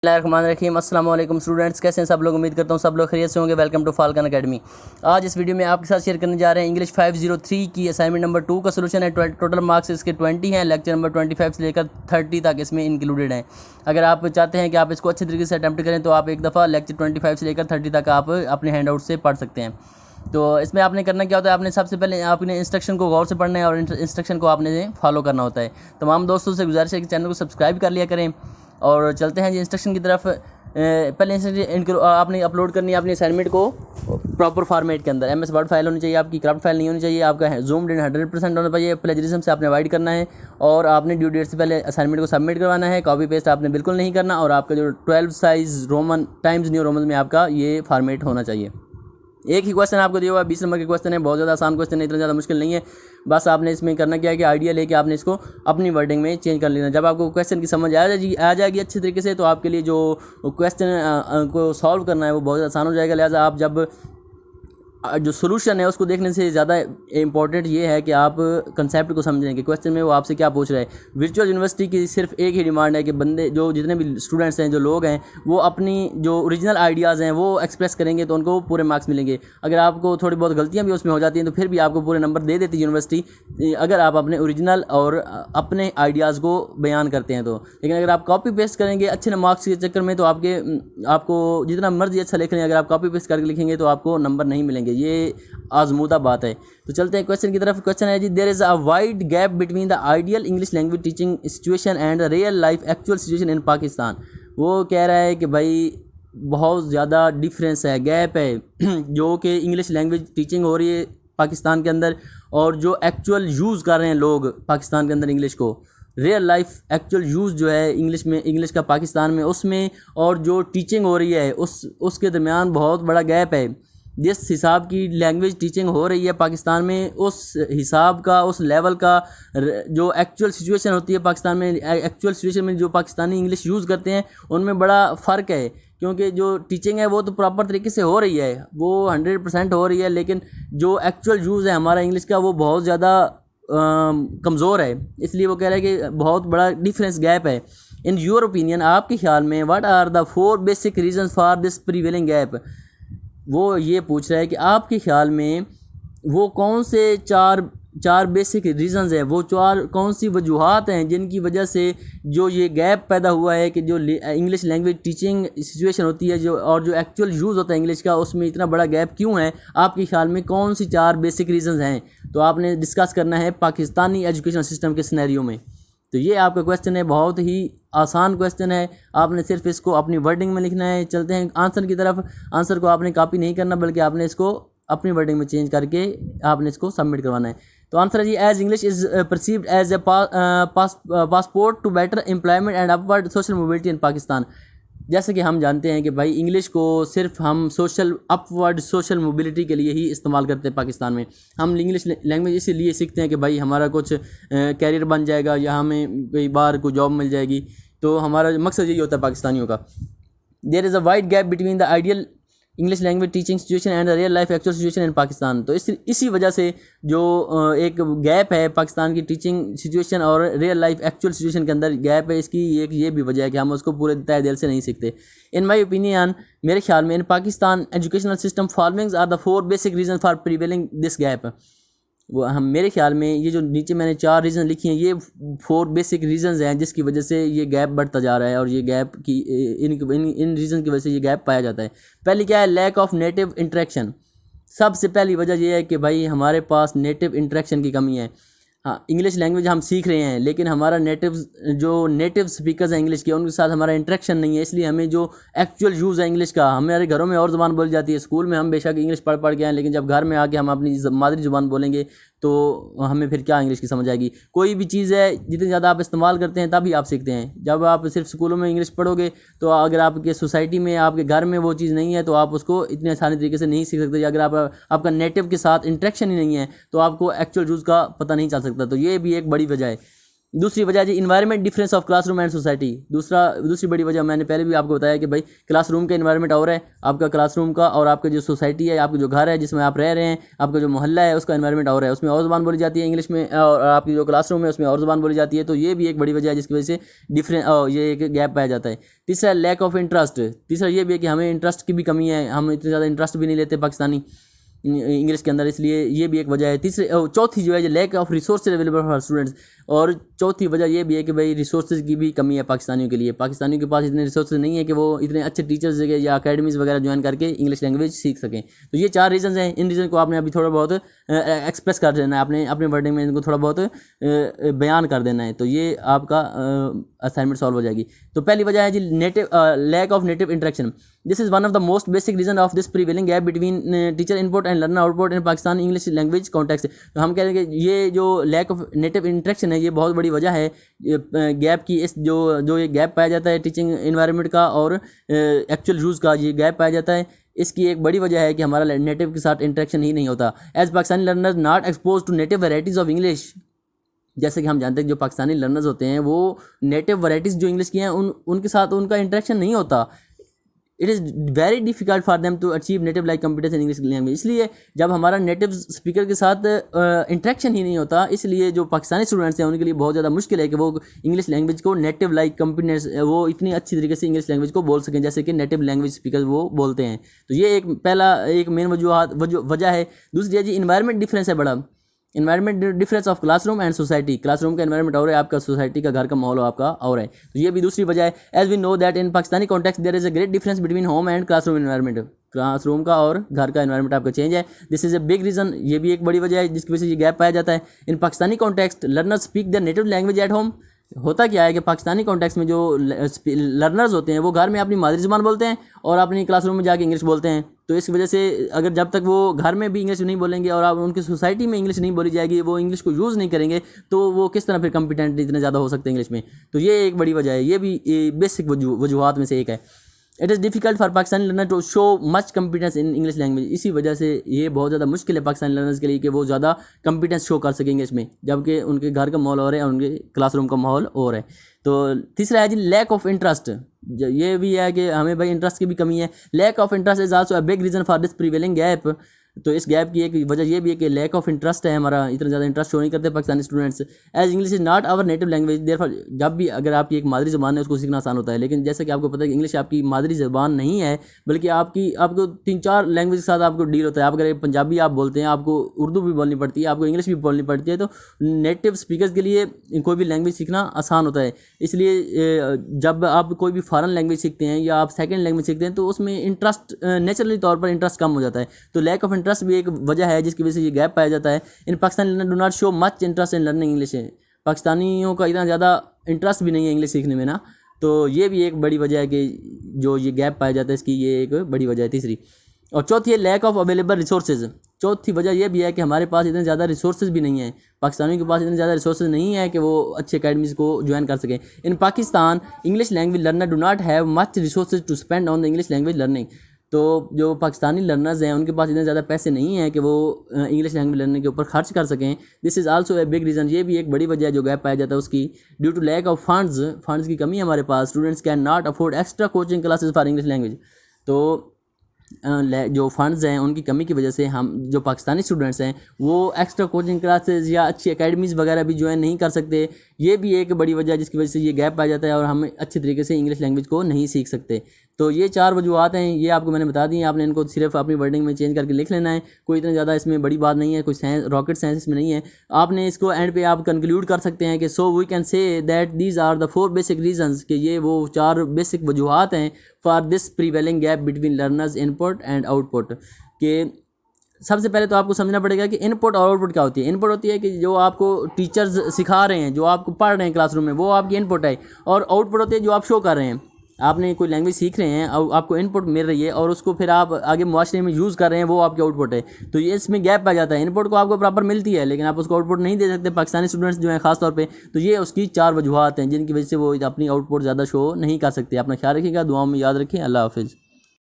रहीम अस्सलाम वालेकुम स्टूडेंट्स, कैसे हैं सब लोग। उम्मीद करता हूँ सब लोग खैरियत से होंगे। Welcome to Falcon Academy. आज इस वीडियो में आपके साथ शेयर करने जा रहे हैं इंग्लिश 503 की असाइनमेंट नंबर 2 का सोल्यूशन है। टोटल मार्क्स इसके 20 हैं। लेक्चर नंबर 25 से लेकर 30 तक इसमें इंक्लूडेड हैं। अगर आप चाहते हैं कि आप इसको अच्छे तरीके से अटैम्प्ट करें तो आप एक दफ़ा लेक्चर 25 से लेकर 30 तक आप अपने हैंड आउट से पढ़ सकते हैं। तो इसमें आपने करना क्या होता है, आपने सबसे पहले आपने इंस्ट्रक्शन को गौर से पढ़ना है और इंस्ट्रक्शन को आपने फॉलो करना होता है। तमाम दोस्तों से गुजारिश है कि चैनल को सब्सक्राइब कर लिया करें। और चलते हैं जी इंस्ट्रक्शन की तरफ। पहले इनको आपने अपलोड करनी है अपनी असाइनमेंट को प्रॉपर फॉर्मेट के अंदर। MS वर्ड फाइल होनी चाहिए, आपकी करप्ट फाइल नहीं होनी चाहिए, आपका जूम्ड इन 100% होना चाहिए। प्लेजरिज्म से आपने अवॉइड करना है और आपने ड्यू डेट से पहले असाइनमेंट को सबमिट करवाना है। कॉपी पेस्ट आपने बिल्कुल नहीं करना और आपका जो 12 size Roman times new Roman में आपका ये फॉर्मेट होना चाहिए। एक ही क्वेश्चन आपको दिया हुआ 20 नंबर के क्वेश्चन है, बहुत ज़्यादा आसान क्वेश्चन है, इतना ज़्यादा मुश्किल नहीं है। बस आपने इसमें करना क्या है कि आइडिया लेके आपने इसको अपनी वर्डिंग में चेंज कर लेना। जब आपको क्वेश्चन की समझ आ जाएगी अच्छे तरीके से, तो आपके लिए जो क्वेश्चन को सॉल्व करना है वो बहुत आसान हो जाएगा। लिहाजा आप जब जो सोल्यूशन है उसको देखने से ज़्यादा इंपॉर्टेंट ये है कि आप कंसेप्ट को समझें कि क्वेश्चन में वो आपसे क्या पूछ रहा है। वर्चुअल यूनिवर्सिटी की सिर्फ एक ही डिमांड है कि बंदे जो जितने भी स्टूडेंट्स हैं, जो लोग हैं, वो अपनी जो ओरिजिनल आइडियाज़ हैं वो एक्सप्रेस करेंगे तो उनको पूरे मार्क्स मिलेंगे। अगर आपको थोड़ी बहुत गलतियाँ भी उसमें हो जाती हैं तो फिर भी आपको पूरे नंबर दे देती यूनिवर्सिटी, अगर आप अपने ओरिजिनल और अपने आइडियाज़ को बयान करते हैं तो। लेकिन अगर आप कॉपी पेस्ट करेंगे अच्छे मार्क्स के चक्कर में तो आपको जितना मर्जी अच्छा लिख रहे हैं, अगर आप कॉपी पेस्ट करके लिखेंगे तो आपको नंबर नहीं मिलेंगे। ये आजमूदा बात है। तो चलते हैं क्वेश्चन की तरफ। क्वेश्चन है जी, there is a wide gap between the ideal English language teaching situation and the real life actual situation in Pakistan. वो कह रहा है कि भाई बहुत ज़्यादा डिफरेंस है, गैप है जो कि इंग्लिश लैंग्वेज टीचिंग हो रही है पाकिस्तान के अंदर और जो एक्चुअल यूज़ कर रहे हैं लोग पाकिस्तान के अंदर इंग्लिश को, रियल लाइफ एक्चुअल यूज़ जो है इंग्लिश का पाकिस्तान में, उसमें और जो टीचिंग हो रही है उसके दरमियान बहुत बड़ा गैप है। जिस हिसाब की लैंग्वेज टीचिंग हो रही है पाकिस्तान में, उस हिसाब का, उस लेवल का जो एक्चुअल सिचुएशन होती है पाकिस्तान में, एक्चुअल सिचुएशन में जो पाकिस्तानी इंग्लिश यूज़ करते हैं उनमें बड़ा फ़र्क है। क्योंकि जो टीचिंग है वो तो प्रॉपर तरीके से हो रही है, वो 100% हो रही है, लेकिन जो एक्चुअल यूज़ है हमारा इंग्लिश का वो बहुत ज़्यादा कमज़ोर है। इसलिए वो कह रहे हैं कि बहुत बड़ा डिफरेंस गैप है। इन योर ओपिनियन, आपके ख्याल में, what are the 4 basic reasons for this prevailing gap. वो ये पूछ रहा है कि आपके ख्याल में वो कौन से चार बेसिक रीज़न्स हैं, वो कौन सी वजूहात हैं जिनकी वजह से जो ये गैप पैदा हुआ है कि जो इंग्लिश लैंग्वेज टीचिंग सिचुएशन होती है जो एक्चुअल यूज़ होता है इंग्लिश का, उसमें इतना बड़ा गैप क्यों है। आपके ख्याल में कौन सी 4 बेसिक रीज़न्स हैं, तो आपने डिस्कस करना है पाकिस्तानी एजुकेशन सिस्टम के सिनेरियो में। तो ये आपका क्वेश्चन है, बहुत ही आसान क्वेश्चन है, आपने सिर्फ इसको अपनी वर्डिंग में लिखना है। चलते हैं आंसर की तरफ। आंसर को आपने कॉपी नहीं करना बल्कि आपने इसको अपनी वर्डिंग में चेंज करके आपने इसको सबमिट करवाना है। तो आंसर है जी, as English is perceived as a passport to better employment and upward social mobility in Pakistan. जैसे कि हम जानते हैं कि भाई इंग्लिश को सिर्फ हम अपवर्ड सोशल मोबिलिटी के लिए ही इस्तेमाल करते हैं पाकिस्तान में। हम इंग्लिश लैंग्वेज इसीलिए सीखते हैं कि भाई हमारा कुछ कैरियर बन जाएगा या हमें कई बार कोई जॉब मिल जाएगी, तो हमारा मकसद यही होता है पाकिस्तानियों का। There is a wide gap between the ideal English language teaching situation and the real life actual situation in Pakistan. तो इसी वजह से जो एक गैप है पाकिस्तान की टीचिंग सिचुएशन और रियल लाइफ एक्चुअल सिचुएशन के अंदर गैप है, इसकी एक ये भी वजह है कि हम उसको पूरे तय दिल से नहीं सीखते। इन माई ओपिनियन, मेरे ख्याल में, in Pakistan educational system followings are the 4 basic reason for prevailing this gap. मेरे ख्याल में ये जो नीचे मैंने 4 रीज़न लिखी हैं, ये 4 बेसिक रीज़न्स हैं जिसकी वजह से ये गैप बढ़ता जा रहा है और ये गैप की इन रीज़न की वजह से ये गैप पाया जाता है। पहली क्या है, लैक ऑफ नेटिव इंटरेक्शन। सबसे पहली वजह ये है कि भाई हमारे पास नेटिव इंटरेक्शन की कमी है। हाँ, इंग्लिश लैंग्वेज हम सीख रहे हैं लेकिन हमारा नेटिव स्पीकर्स हैं इंग्लिश के, उनके साथ हमारा इंटरेक्शन नहीं है। इसलिए हमें जो एक्चुअल यूज़ है इंग्लिश का, हमारे घरों में और ज़ुबान बोली जाती है, स्कूल में हम बेशक इंग्लिश पढ़ के आए, लेकिन जब घर में आके हम अपनी मादरी ज़ुबान बोलेंगे तो हमें फिर क्या इंग्लिश की समझ आएगी। कोई भी चीज़ है जितनी ज़्यादा आप इस्तेमाल करते हैं तभी आप सीखते हैं। जब आप सिर्फ स्कूलों में इंग्लिश पढ़ोगे तो अगर आपके सोसाइटी में, आपके घर में वो चीज़ नहीं है तो आप उसको इतने आसानी तरीके से नहीं सीख सकते। अगर आपका नेटिव के साथ इंटरेक्शन ही नहीं है तो आपको एक्चुअल यूज़ का पता नहीं चल सकता। तो ये भी एक बड़ी वजह है। दूसरी वजह जी environment difference of classroom and society. दूसरी बड़ी वजह मैंने पहले भी आपको बताया कि भाई क्लासरूम का इन्वायरमेंट और है आपका क्लासरूम का, और आपका जो सोसाइटी है, आपका जो घर है जिसमें आप रह रहे हैं, आपका जो मोहल्ला है, उसका इन्वायरमेंट और है, उसमें और ज़बान बोली जाती है इंग्लिश में, और आपकी जो क्लासरूम है उसमें और ज़बान बोली जाती है। तो ये भी एक बड़ी वजह है जिसकी वजह से ये एक गैप पाया जाता है। तीसरा लैक ऑफ इंटरेस्ट। तीसरा ये भी है कि हमें इंटरेस्ट की भी कमी है, हम इतने ज़्यादा इंटरेस्ट भी नहीं लेते पाकिस्तानी इंग्लिश के अंदर, इसलिए ये भी एक वजह है। चौथी जो है lack of resources available for students. और चौथी वजह ये भी है कि भाई रिसोर्सेज की भी कमी है पाकिस्तानियों के लिए। पाकिस्तानियों के पास इतने रिसोर्सेज नहीं है कि वो इतने अच्छे टीचर्स या अकेडमीज़ वगैरह ज्वाइन करके इंग्लिश लैंग्वेज सीख सकें। तो ये 4 रीज़न हैं। इन रीज़न को आपने अभी थोड़ा बहुत एक्सप्रेस कर देना है, अपने वर्डिंग में इनको थोड़ा बहुत बयान कर देना है, तो ये आपका असाइनमेंट सॉल्व हो जाएगी। तो पहली वजह है जी lack of native interaction. This is one of the most basic reason of this prevailing gap between teacher input and learner output in Pakistan English language context. तो हम कह रहे हैं कि ये जो लैक ऑफ नेटिव इंटरेक्शन है ये बहुत बड़ी वजह है गैप की। इस जो ये गैप पाया जाता है टीचिंग इन्वायरमेंट का और एक्चुअल यूज़ का, ये गैप पाया जाता है। इसकी एक बड़ी वजह है कि हमारा नेटिव के साथ इंटरेक्शन ही नहीं होता। As Pakistani learner not expose to native varieties of English. जैसे कि हम जानते हैं कि जो पाकिस्तानी लर्नर्स होते हैं वो नेटिव वैराइटीज़ जो इंग्लिश की हैं उनके साथ उनका इंटरेक्शन नहीं होता। It is very difficult for them to achieve native like competence in English language. इसलिए जब हमारा नेटिव स्पीकर के साथ इंटरेक्शन ही नहीं होता, इसलिए जो पाकिस्तानी स्टूडेंट्स हैं उनके लिए बहुत ज़्यादा मुश्किल है कि वो इंग्लिश लैंग्वेज को नेटिव लाइक कॉम्पिटेंस वो इतनी अच्छी तरीके से इंग्लिश लैंग्वेज को बोल सकें जैसे कि नेटिव लैंग्वेज स्पीकर वो बोलते हैं। तो ये एक मेन वजह है। दूसरी है जी इन्वायरमेंट डिफरेंस है बड़ा। Environment difference of classroom and society. Classroom का इन्वायरमेंट और है, आपका सोसाइटी का घर का माहौल आपका और है, तो ये भी दूसरी वजह है। As we know that in Pakistani context there is a great difference between home and classroom environment. Classroom का और घर का इन्वायरमेंट आपका चेंज है। This is a big reason. ये भी एक बड़ी वजह है जिसकी वजह से ये गैप पाया जाता है। In Pakistani context learners speak their native language at home. होता क्या है कि पाकिस्तानी कॉन्टेक्स्ट में जो लर्नर्स होते हैं वो घर में अपनी मादरी ज़बान बोलते हैं और अपनी क्लासरूम में जाके इंग्लिश बोलते हैं। तो इस वजह से अगर जब तक वो घर में भी इंग्लिश नहीं बोलेंगे और आप उनकी सोसाइटी में इंग्लिश नहीं बोली जाएगी, वो इंग्लिश को यूज़ नहीं करेंगे, तो वो किस तरह फिर कॉम्पिटेंट इतने ज़्यादा हो सकते हैं इंग्लिश में। तो ये एक बड़ी वजह है, ये भी बेसिक वजूहात में से एक है। It is difficult for Pakistani learner to show much competence in English language. इसी वजह से ये बहुत ज़्यादा मुश्किल है पाकिस्तानी लर्नर्स के लिए कि वो ज़्यादा कॉम्पिटेंस शो कर सकें इंग्लिश में, जबकि उनके घर का माहौल और है और उनके क्लासरूम का माहौल और है। तो तीसरा है जी लैक ऑफ इंटरेस्ट। ये भी है कि हमें भाई इंटरेस्ट की भी कमी है। Lack of interest is also a big reason for this prevailing gap. तो इस गैप की एक वजह ये भी है कि लैक ऑफ इंटरेस्ट है, हमारा इतना ज़्यादा इंटरेस्ट शो नहीं करते Pakistani students. As English is not our native language therefore. जब भी अगर आपकी एक मादरी ज़बान है उसको सीखना आसान होता है, लेकिन जैसे कि आपको पता है कि इंग्लिश आपकी मादरी ज़बान नहीं है, बल्कि आपको 3-4 लैंग्वेज के साथ आपको डील होता है। आप अगर पंजाबी आप बोलते हैं, आपको उर्दू भी बोलनी पड़ती है, आपको इंग्लिश भी बोलनी पड़ती है। तो नेटिव स्पीकर्स के लिए कोई भी लैंग्वेज सीखना आसान होता है। इसलिए जब आप कोई भी फॉरेन लैंग्वेज सीखते हैं या आप सेकेंड लैंग्वेज सीखते हैं तो उसमें इंटरेस्ट नेचुरली तौर पर इंटरेस्ट कम हो जाता है। तो लैक ऑफ इंटरेस्ट भी एक वजह है जिसकी वजह से ये गैप पाया जाता है। In Pakistani learner do not show much interest in learning English. पाकिस्तानियों का इतना ज़्यादा इंटरेस्ट भी नहीं है इंग्लिश सीखने में ना, तो ये भी एक बड़ी वजह है कि जो ये गैप पाया जाता है, इसकी ये एक बड़ी वजह है तीसरी। और चौथी है लैक ऑफ अवेलेबल रिसोर्सेज। चौथी वजह यह भी है कि हमारे पास इतने ज़्यादा रिसोर्सेज भी नहीं है, पाकिस्तानियों के पास इतने ज़्यादा रिसोर्सेज नहीं है कि वो अच्छे अकेडमीज़ को ज्वाइन कर सकें। In Pakistan English language learner do not have much resources to spend on the English language learning. तो जो पाकिस्तानी लर्नर्स हैं उनके पास इतने ज़्यादा पैसे नहीं हैं कि वो इंग्लिश लैंग्वेज लर्निंग के ऊपर खर्च कर सकें। This is also a big reason. ये भी एक बड़ी वजह है जो गैप पाया जाता है उसकी। Due to lack of funds की कमी है हमारे पास। Students can not afford extra coaching classes for English language. तो जो फंड्स हैं उनकी कमी की वजह से हम जो पाकिस्तानी स्टूडेंट्स हैं वो एक्स्ट्रा कोचिंग क्लासेस या अच्छी एकेडमीज़ वगैरह भी ज्वाइन नहीं कर सकते। ये भी एक बड़ी वजह है जिसकी वजह से ये गैप पाया जाता है और हम अच्छे तरीके से इंग्लिश लैंग्वेज को नहीं सीख सकते। तो ये 4 वजूहत हैं, ये आपको मैंने बता दी। आपने इनको सिर्फ अपनी वर्डिंग में चेंज करके लिख लेना है, कोई इतना ज़्यादा इसमें बड़ी बात नहीं है, कोई रॉकेट साइंस इसमें नहीं है। आपने इसको एंड पे आप कंक्लूड कर सकते हैं कि so we can say that these are the 4 basic reasons, कि ये वो 4 बेसिक वजूहत हैं for this prevailing gap between learners input and output. कि सबसे पहले तो आपको समझना पड़ेगा कि इनपुट और आउटपुट क्या होती है। इनपुट होती है कि जो आपको टीचर्स सिखा रहे हैं, जो आपको पढ़ रहे हैं क्लासरूम में, वो आपकी इनपुट है। और आउटपुट होती है जो आप शो कर रहे हैं। आपने कोई लैंग्वेज सीख रहे हैं और आपको इनपुट मिल रही है और उसको फिर आप आगे मुआशरे में यूज़ कर रहे हैं, वो आपके आउटपुट है। तो ये इसमें गैप आ जाता है। इनपुट को आपको प्रॉपर मिलती है लेकिन आप उसको आउटपुट नहीं दे सकते, पाकिस्तानी स्टूडेंट्स जो हैं खास तौर पे। तो ये उसकी 4 वजूहत हैं जिनकी वजह से वो अपनी आउटपुट ज़्यादा शो नहीं कर सकते। अपना ख्याल रखिएगा, दुआओं में याद रखें। अल्लाह हाफिज़।